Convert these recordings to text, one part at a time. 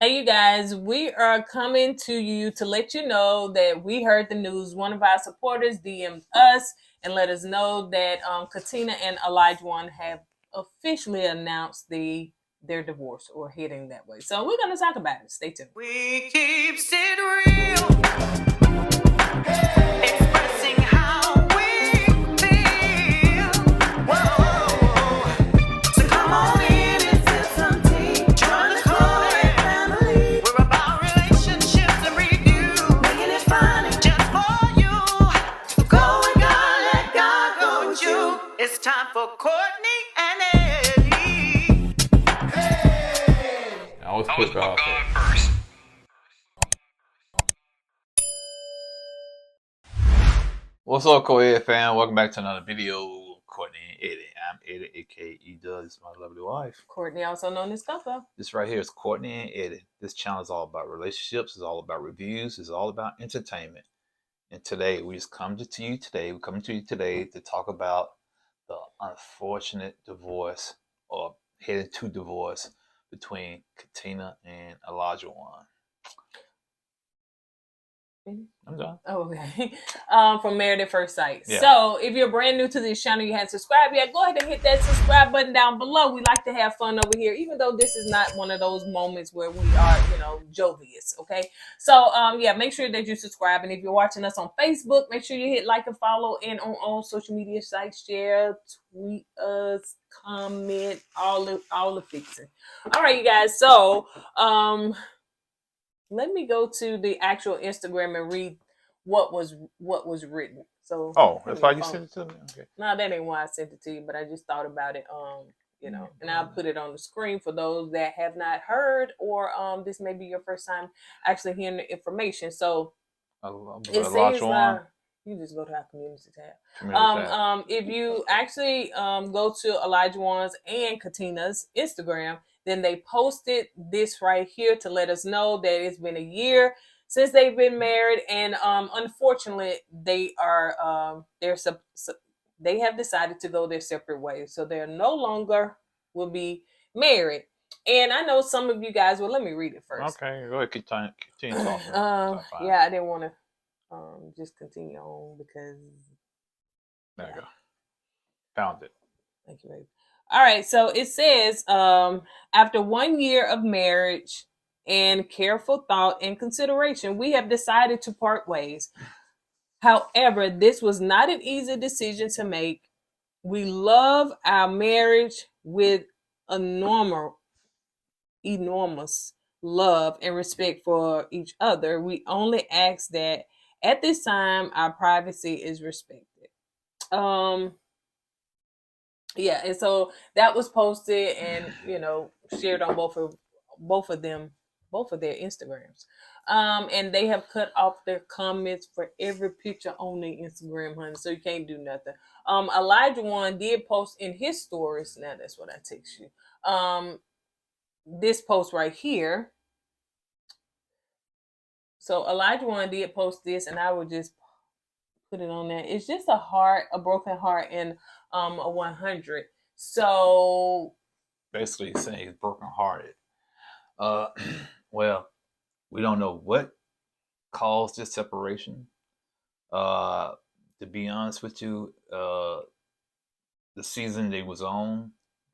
Hey, you guys, we are coming to you to let you know that we heard the news. One of our supporters DM'd us and let us know that Katina and Olajuwon have officially announced their divorce or heading that way. So we're going to talk about it. Stay tuned. We keep it real, expressing how we feel. Whoa. So come on in and sip some tea. Join the KOED family. We're about relationships and review, making it fun just for you. Go with God, let God go with you. It's time for Courtney and Eddie. I always put God first. What's up, KOED fam? Welcome back to another video. Courtney and Eddie. I'm Eddie, aka E-Dub. This is my lovely wife. Courtney, also known as Coco. This right here is Courtney and Eddie. This channel is all about relationships. It's all about reviews. It's all about entertainment. And today, we just come to you today. We're coming to you today to talk about the unfortunate divorce or headed to divorce between Katina and Olajuwon. I'm done. Oh, okay. From Married at First Sight. Yeah. So if you're brand new to this channel, you haven't subscribed yet, go ahead and hit that subscribe button down below. We like to have fun over here, even though this is not one of those moments where we are, jovious. Okay. So yeah, make sure that you subscribe. And if you're watching us on Facebook, make sure you hit like and follow, and on all social media sites, share, tweet us, comment, all the fixing. All right, you guys. So let me go to the actual Instagram and read what was written. So that's why you sent it to me? Okay. No, that ain't why I sent it to you, but I just thought about it. And I'll put it on the screen for those that have not heard, or this may be your first time actually hearing the information. So it says you just go to our community tab. If you actually go to Olajuwon's and Katina's Instagram, then they posted this right here to let us know that it's been a year since they've been married, and unfortunately, they have decided to go their separate ways. So they're no longer will be married. And I know some of you guys. Well, let me read it first. Okay, go ahead, continue talking. Yeah, I didn't want to just continue on because there you go. Found it. Thank you, baby. All right, so it says, after 1 year of marriage and careful thought and consideration, we have decided to part ways. However, this was not an easy decision to make. We love our marriage with enormous love and respect for each other. We only ask that at this time our privacy is respected. Yeah, and so that was posted and shared on both of their Instagrams. And they have cut off their comments for every picture on their Instagram, honey. So you can't do nothing. Olajuwon did post in his stories. Now that's what I text you. This post right here. So Olajuwon did post this, and I would just put it on there. It's just a heart, a broken heart, and a 100. So basically, he's saying he's broken hearted. Well, we don't know what caused this separation. To be honest with you, the season they was on,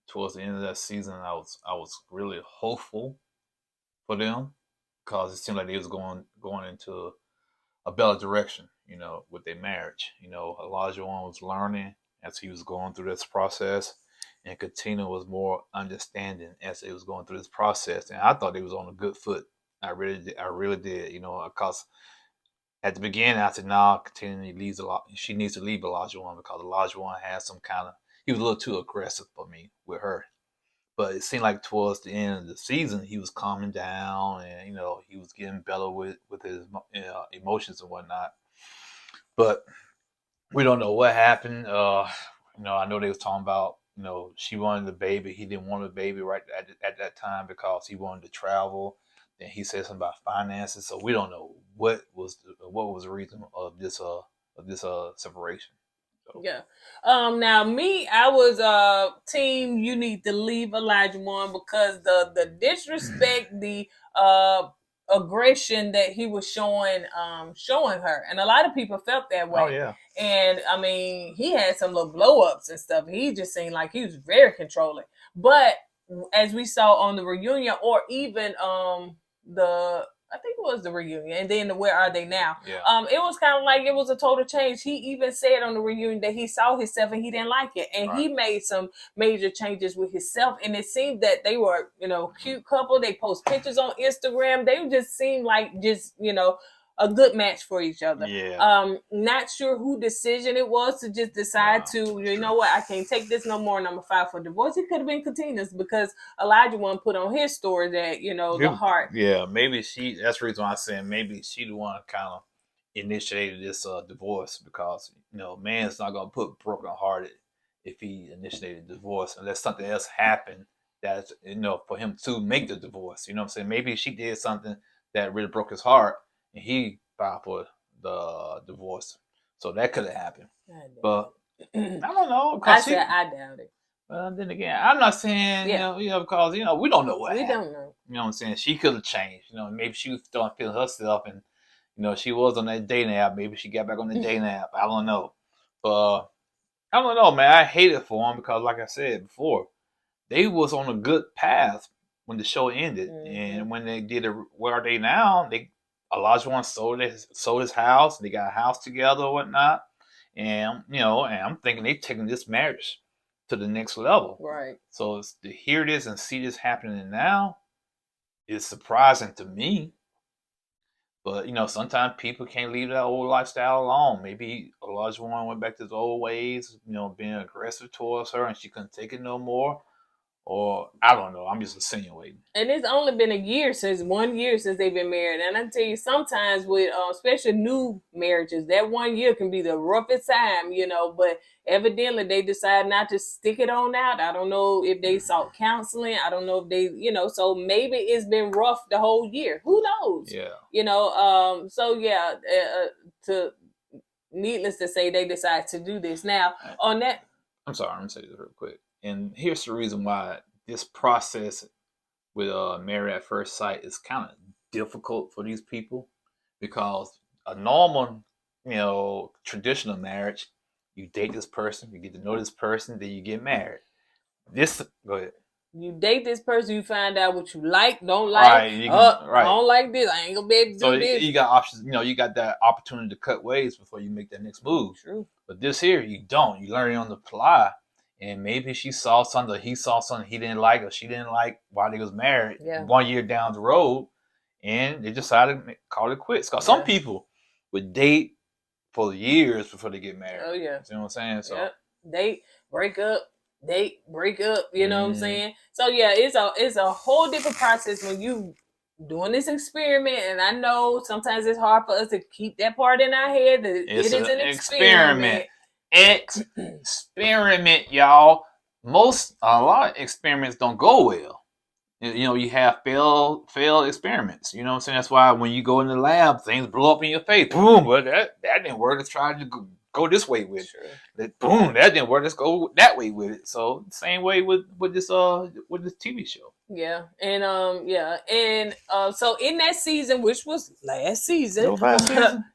towards the end of that season, I was really hopeful for them because it seemed like they was going into a better direction, with their marriage. Olajuwon was learning as he was going through this process, and Katina was more understanding as they was going through this process. And I thought they was on a good foot. I really did, because at the beginning I said, nah, Katina leaves a lot. She needs to leave Olajuwon because Olajuwon has some kind of, he was a little too aggressive for me with her. But it seemed like towards the end of the season, he was calming down, and he was getting better with his emotions and whatnot. But we don't know what happened. I know they was talking about, she wanted a baby. He didn't want a baby right at that time because he wanted to travel. Then he said something about finances. So we don't know what was the reason of this separation. So. Yeah. Now me, I was team. You need to leave Olajuwon because the disrespect, the aggression that he was showing her, and a lot of people felt that way. Oh yeah. And I mean, he had some little blow ups and stuff. He just seemed like he was very controlling. But as we saw on the reunion, or even the I think it was the reunion, and then the Where Are They Now? Yeah. It was kind of like it was a total change. He even said on the reunion that he saw himself and he didn't like it, and he made some major changes with himself. And it seemed that they were, cute couple. They post pictures on Instagram. They just seemed like a good match for each other. Yeah. Not sure who decision it was to just decide to, what, I can't take this no more and I'm gonna file for divorce. It could have been Katina's because Olajuwon put on his story that, the heart. Yeah, maybe that's the reason why I'm saying maybe she the one kind of initiated this divorce, because, man's not gonna put broken hearted if he initiated divorce unless something else happened that's, for him to make the divorce. You know what I'm saying? Maybe she did something that really broke his heart and he filed for the divorce. So that could have happened. But I don't know. I doubt it. Well, then again, I'm not saying, because, we don't know what happened. Don't know. You know what I'm saying? She could have changed. Maybe she was starting feeling herself and, she was on that dating app. Maybe she got back on the dating app. I don't know. But I don't know, man. I hate it for them because, like I said before, they was on a good path when the show ended. Mm-hmm. And when they did Where Are They Now, Olajuwon sold his house. They got a house together or whatnot. And, and I'm thinking they taking this marriage to the next level. Right. So to hear this and see this happening now is surprising to me. But, sometimes people can't leave that old lifestyle alone. Maybe Olajuwon went back to his old ways, being aggressive towards her and she couldn't take it no more. Or, I don't know. I'm just insinuating. And it's only been 1 year since they've been married. And I tell you, sometimes with especially new marriages, that 1 year can be the roughest time, But evidently, they decide not to stick it on out. I don't know if they sought counseling. I don't know if they, so maybe it's been rough the whole year. Who knows? Yeah. So, yeah, needless to say, they decide to do this. Now, on that. I'm sorry. I'm going to say this real quick. And here's the reason why this process with Married at First Sight is kind of difficult for these people, because a normal, traditional marriage, you date this person, you get to know this person, then you get married. Go ahead. You date this person, you find out what you like, don't like. Right, I don't like this. I ain't gonna be able to do this. You got options. You got that opportunity to cut ways before you make that next move. True. But this here, you don't. You learn it on the fly. And maybe she saw something, or he saw something he didn't like, or she didn't like while they was married 1 year down the road, and they decided to call it quits. Because some people would date for years before they get married. Oh, yeah. You know what I'm saying? So date, break up. You know what I'm saying? So, yeah, it's a whole different process when you doing this experiment. And I know sometimes it's hard for us to keep that part in our head. That it is an experiment. Experiment, y'all. A lot of experiments don't go well. You have failed experiments. You know what I'm saying? That's why when you go in the lab, things blow up in your face. Boom, but that didn't work. Let's try to go this way with it. Boom, that didn't work. Let's go that way with it. So same way with this TV show. Yeah, and so in that season, which was last season,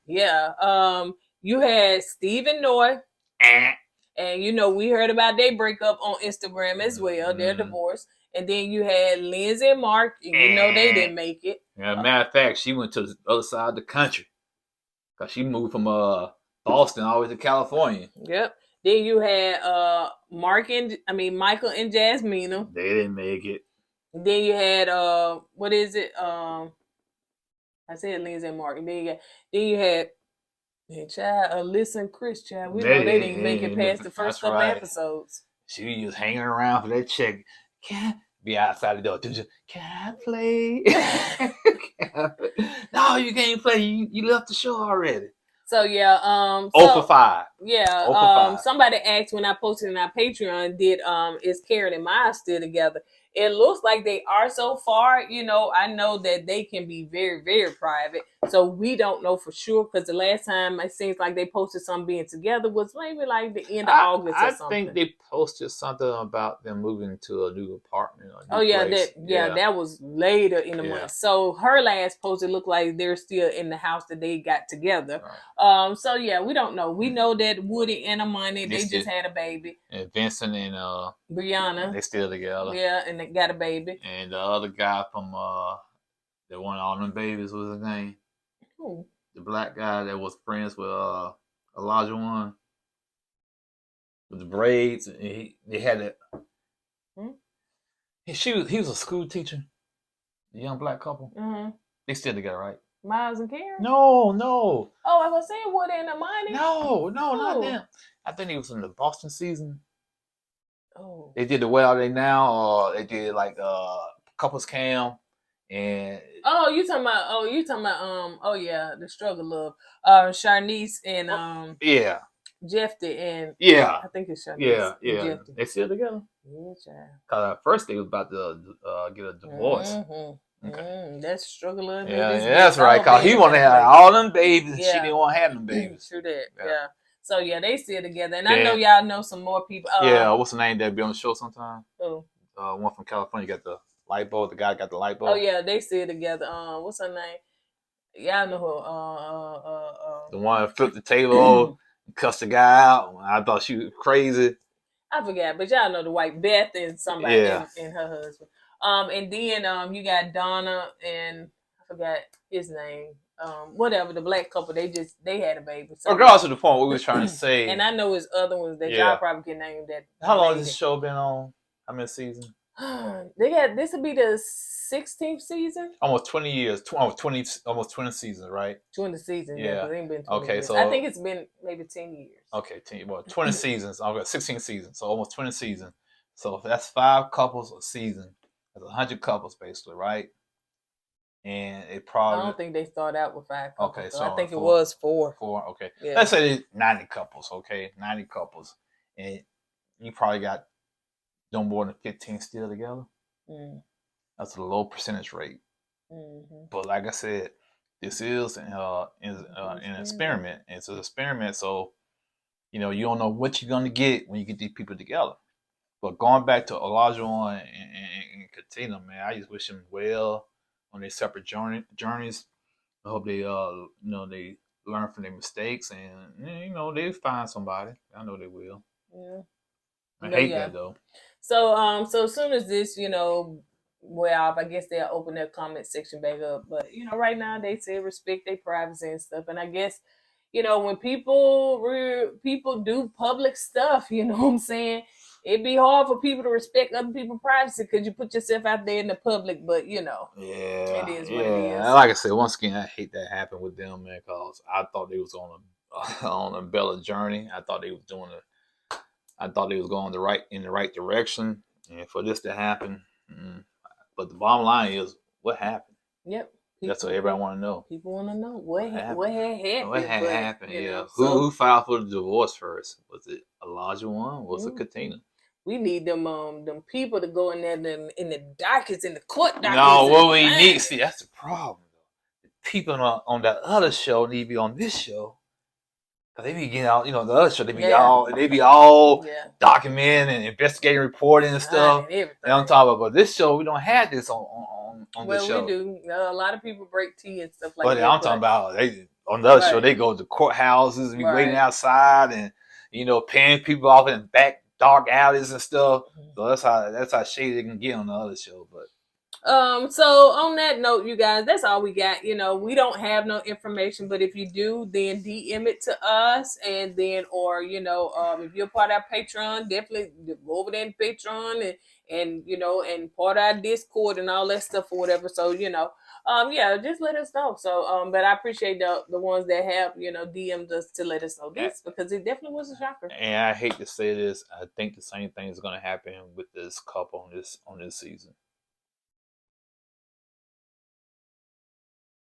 you had Stephen Noy. And we heard about their breakup on Instagram as well, their divorce. And then you had Lindsay and Mark, and they didn't make it. Yeah, matter of fact, she went to the other side of the country because she moved from Boston all the way to California. Yep. Then you had Michael and Jasmina. They didn't make it. And then you had what is it? I said Lindsay and Mark. And then you had Alyssa and Chris, child. We know they didn't make it past the first couple episodes. She was just hanging around for that check. Can't be outside the door. Can I play? No, you can't play. You left the show already. So yeah, 0 for 5. Yeah. 0 for 5. Somebody asked when I posted on our Patreon, did is Karen and Maya still together? It looks like they are so far. You know, I know that they can be very, very private. So we don't know for sure because the last time it seems like they posted some being together was maybe like the end of August or something. I think they posted something about them moving to a new apartment or a new yeah, place. that was later in the month. So her last post, it looked like they're still in the house that they got together. Right. So yeah, we don't know. We know that Woody and Amani, they just had a baby. And Vincent and Brianna, they still together. Yeah, and they got a baby. And the other guy from that won all them babies, what was his name? Who? The black guy that was friends with Olajuwon with the braids. And they had it. He was a school teacher. The young black couple. Mm-hmm. They still together, right? Miles and Karen? No. Oh, I was saying Woody and Amani. No, not them. I think he was in the Boston season. Oh. They did the Where Are They Now, or they did like couples cam. And you talking about the struggle of Sharnice and Jeffy and I think it's Sharnice. Yeah. They still together. Yeah, child. Cause at first they was about to get a divorce. Mm-hmm. Okay. That's struggle of that's right. Cause he wanted to have all them babies, and she didn't want to have them babies. True that. Yeah. So yeah, they still together, and I know y'all know some more people. What's the name that be on the show sometime? Who? One from California got the light bulb. The guy got the light bulb. Oh yeah, they still together. What's her name? Y'all know who? The one that flipped the table, cussed the guy out. I thought she was crazy. I forgot, but y'all know the white Beth and somebody and her husband. And then you got Donna and I forgot his name. Whatever, the black couple, they had a baby. So regardless of the point, what we were trying to say. And I know his other ones that y'all probably can name that. How long has this show been on? How many seasons? This will be the 16th season. Almost 20 years. Almost 20 seasons, right? 20 seasons. Yeah. It ain't been 20 years. So I think it's been maybe 10 years. Okay, 20 seasons. I've got 16 seasons, so almost 20 seasons. So if that's 5 couples a season. That's 100 couples basically, right? And it probably. I don't think they started out with 5 couples. Okay, so so I think it was 4. 4. Okay. Yeah. Let's say 90 couples. Okay, 90 couples, and you probably got no more than 15 still together. Mm. That's a low percentage rate. Mm-hmm. But like I said, this is an experiment. It's an experiment, so you don't know what you're gonna get when you get these people together. But going back to Olajuwon and Katina, man, I just wish them well on their separate journeys. I hope they they learn from their mistakes and they find somebody. I know they will. Yeah. I hate that though. So so as soon as this, I guess they'll open their comment section back up. But right now they say respect their privacy and stuff. And I guess, when people do public stuff, you know what I'm saying? It'd be hard for people to respect other people's privacy because you put yourself out there in the public, but it is what it is. Like I said, once again, I hate that happened with them, man, because I thought they was on a better journey. I thought they was going in the right direction, and for this to happen. But the bottom line is, what happened? Yep. That's what everybody want to know. People want to know what had happened. What had happened? Yeah. Who filed for the divorce first? Was it Olajuwon? Was it Katina? We need them people to go in there in the dockets, in the court dockets. No, what we need. See, that's the problem. The people on that other show need to be on this show. Cause they be getting out, the other show. They be all documenting and investigating, reporting and stuff. And I'm talking about, but this show we don't have this on this show. Well, we do. A lot of people break tea and stuff like that. But I'm talking about on the other show. They go to courthouses and be waiting outside and paying people off in back dark alleys and stuff. So that's how shady they can get on the other show. But so on that note, you guys, that's all we got. We don't have no information, but if you do, then DM it to us, and then if you're part of our Patreon, definitely go over there in Patreon and part of our Discord and all that stuff or whatever. So just let us know. So but I appreciate the ones that have DM'd us to let us know this, because it definitely was a shocker. And I hate to say this, I think the same thing is going to happen with this couple on this season.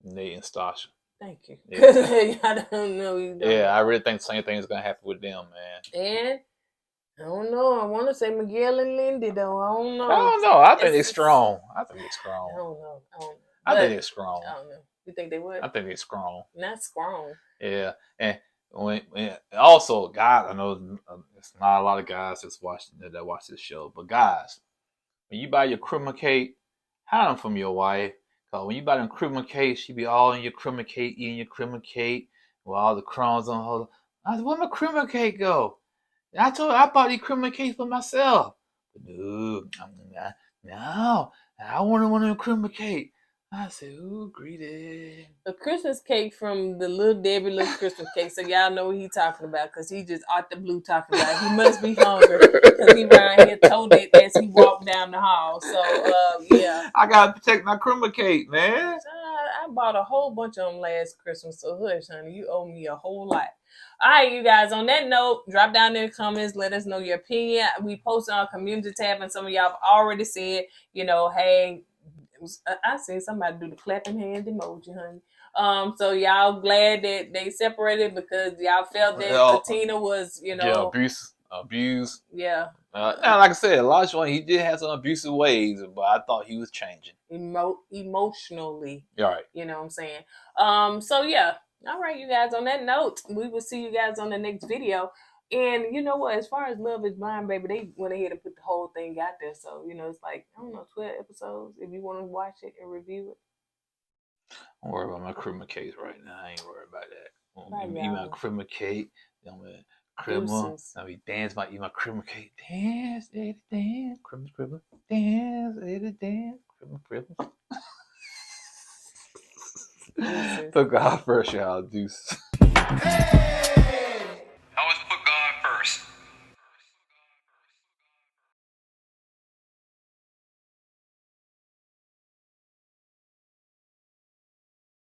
Nate and Stasha. Thank you. Yeah. I don't know. Yeah, I really think the same thing is going to happen with them, man. And I don't know. I want to say Miguel and Lindy though. I don't know. I don't know. I think they're strong. I think they're strong. I don't know. I think they're strong. I don't know. You think they would? I think they're strong. Not strong. Yeah, and when also guys, I know it's not a lot of guys that watch this show, but guys, when you buy your criminal cake, hide them from your wife. Cause when you buy them criminal cake, she be all in your criminal cake, eating your criminal cake with all the crumbs on her. I said, where my criminal cake go? And I told her I bought these criminal cakes for myself. But no, I wanted one of them criminal cake. I said, ooh, greedy. The Christmas cake from the Little Debbie Little Christmas cake. So y'all know what he talking about because he just out the blue talking about it. He must be hungry because he around here told it as he walked down the hall. So, yeah. I got to protect my criminal cake, man. I bought a whole bunch of them last Christmas. So hush, honey. You owe me a whole lot. All right, you guys. On that note, drop down in the comments. Let us know your opinion. We posted on our community tab and some of y'all have already said, hey, I seen somebody do the clapping hand emoji, honey. So y'all glad that they separated because y'all felt that Katina was, abuse. Yeah. Like I said, Olajuwon, he did have some abusive ways, but I thought he was changing. Emotionally. Right. You know what I'm saying? So yeah. All right, you guys. On that note, we will see you guys on the next video. And you know what? As far as Love Is Blind, baby, they went ahead and put the whole thing out there. So, it's like, I don't know, 12 episodes if you want to watch it and review it. Don't worry about my criminal case right now. I ain't worried about that. Eat my criminal cake. I'm going to criminal. I'll be dance eat my criminal cake. Dance, Eddie, dance. Criminal. Dance, Eddie, dance. Criminal. So God first, y'all. Deuce.